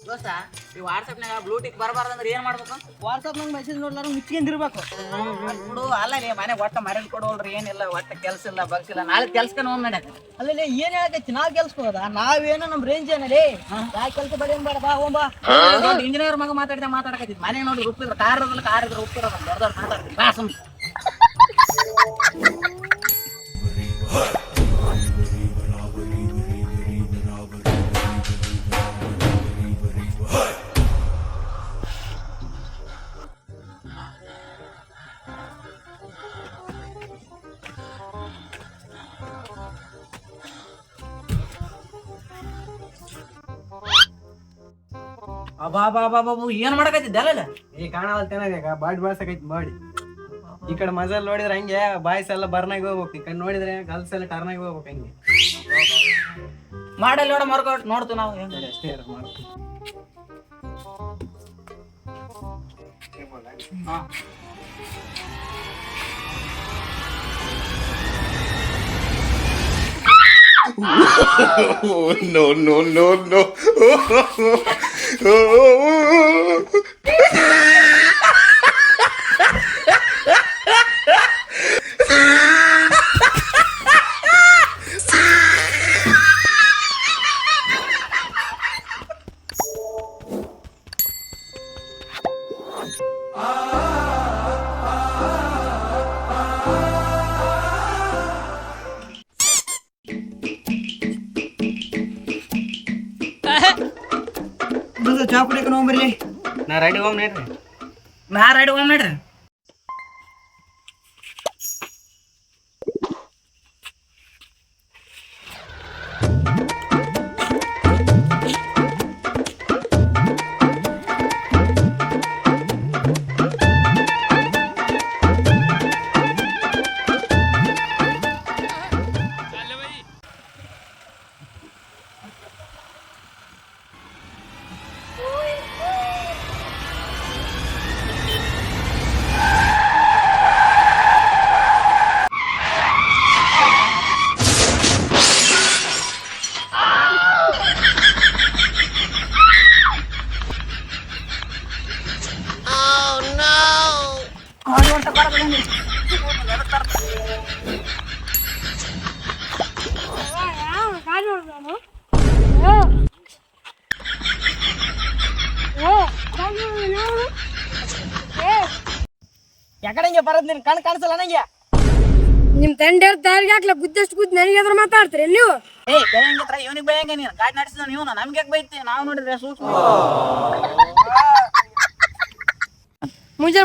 ದೋಸ್ತ ಈ ವಾಟ್ಸಪ್ನಾಗ ಬ್ಲೂಟಿಕ್ ಬರಬಾರ್ದಂದ್ರೆ ಏನ್ ಮಾಡ್ಬೇಕು? ವಾಟ್ಸಪ್ನಾಗ ಮೆಸೇಜ್ ನೋಡ್ಲಾರ ಮುಚ್ಕೊಂಡಿರ್ಬೇಕು. ನೋಡು ಅಲ್ಲ ರೀ ಮನೆ ಒಟ್ಟ ಮರ್ಯಾದೆ ಕೊಡೋಲ್ರಿ, ಏನಿಲ್ಲ ಒಟ್ಟ ಕೆಲಸ ಇಲ್ಲ ಬಗ್ಸಿಲ್ಲ. ನಾಳೆ ಕೆಲ್ಸಕ್ಕೆ ಹೋಗ್ ನಡೆ. ಅಲ್ಲೇ ಏನ್ ಹೇಳಕತ್ತಿ? ನಾವ್ ಕೆಲ್ಸಕ್ಕೆ ನಾವೇನೋ ನಮ್ ರೇಂಜ್ ಏನರಿ ಯಾ ಕೆಲ್ಸ ಬಡಿಯಂಗ್ ಬೇಡ, ಬಾ ಹೋಗ್ ಬಾ. ಇಂಜಿನಿಯರ್ ಮಗ ಮಾತಾಡಕತ್ತಿದ್ ಮನೆ ನೋಡಿ ರುಪ್ಪಿದ್ರ ಕಾರ್ ಇರೋದಿಲ್ಲ, ಕಾರ್ ಇದ್ರೆ ಉಪ್ಪಿರೋದ ದೊಡ್ಡ ದೊಡ್ಡ ಮಾತಾಡ್ತೀನಿ ಬಾ ಸುಮ್. ಅಬ್ಬಾ ಏನ್ ಮಾಡಕತ್ತಿದ್ದೆ ಅಲ್ಲ? ಈ ಕಾಣವಲ್ತೇನಾಗ ಬಾಡಿ ಬಾಳ್ಸಕೈತಿ ಬಾಡಿ. ಈ ಕಡೆ ಮಜಲ್ ನೋಡಿದ್ರೆ ಹಂಗೆ ಬಾಯ್ಸ್ ಎಲ್ಲ ಬರ್ನಾಗ ಹೋಗ್ಬೇಕು, ಈ ಕಡೆ ನೋಡಿದ್ರೆ ಗರ್ಲ್ಸ್ ಎಲ್ಲ ಟರ್ನಾಗ ಹೋಗ್ಬೇಕು. ಹಂಗೆ ಮಾಡಲ್ಲ ನೋಡ ಮರ್ಕೊಟ್ ನೋಡ್ತು ನಾವು ಅಷ್ಟೇ ಮಾಡ್ತೀವಿ. Oh, no, no, no, no. ಚಾ ಕುಡಿಯಕ ನೋಡ್ಬರ್ಲಿ. ನಾ ರೆಡಿ ಹೋಗ್ ನೋಡ್ರಿ. ನಾ ರೆಡಿ ಹೋಗ್ ನೋಡ್ರಿ. ಯಾಕಡೆ ಹಿಂಗೆ ಬರೋದ್ ನಿನ್ ಕಣ್ ಕಾಣಿಸಲ್ಲ ನಂಗೆ. ನಿಮ್ ತಂದೆ ದಾರಿಗೆ ಹಾಕ್ಲ ಗುದ್ದಷ್ಟು ಗುದ್ದು ನನಗೆ ಎದುರು ಮಾತಾಡ್ತೀರಿ ನೀವು? ಬಯಂಗಿತ್ರ ಇವನಿಗೆ ಬಯಂಗ ನೀನು ಗಾಡಿ ನಡೆಸಿದ ನೀವು ನಮ್ಗೆ ಯಾಕೆ ಬೈತಿ? ನಾವು ನೋಡಿದ್ರೆ ಸೂಕ್ಷ್ಮ.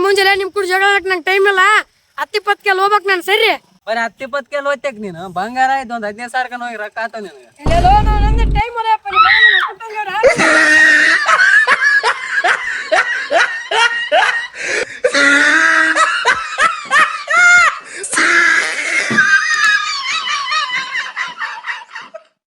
ಮುಂಜಾನೆ ನಿಮ್ ಕೂಡ ಜಗಳ ನಂಗೆ ಟೈಮ್ ಇಲ್ಲ. 10-20 ಕೆಲ್ ಹೋಗ್ಬೇಕು ನಾನು. ಸರಿ ಬರೀ 10-20 ಕೆಲ್ ಹೋಗ್ತೇಕ್ ನೀನು. ಬಂಗಾರ ಆಯ್ತು ಒಂದ್ 15,000 ಹೋಗಿ ರೊಕ್ಕ ಆತ ನಿನಗೆ. ಇಲ್ಲ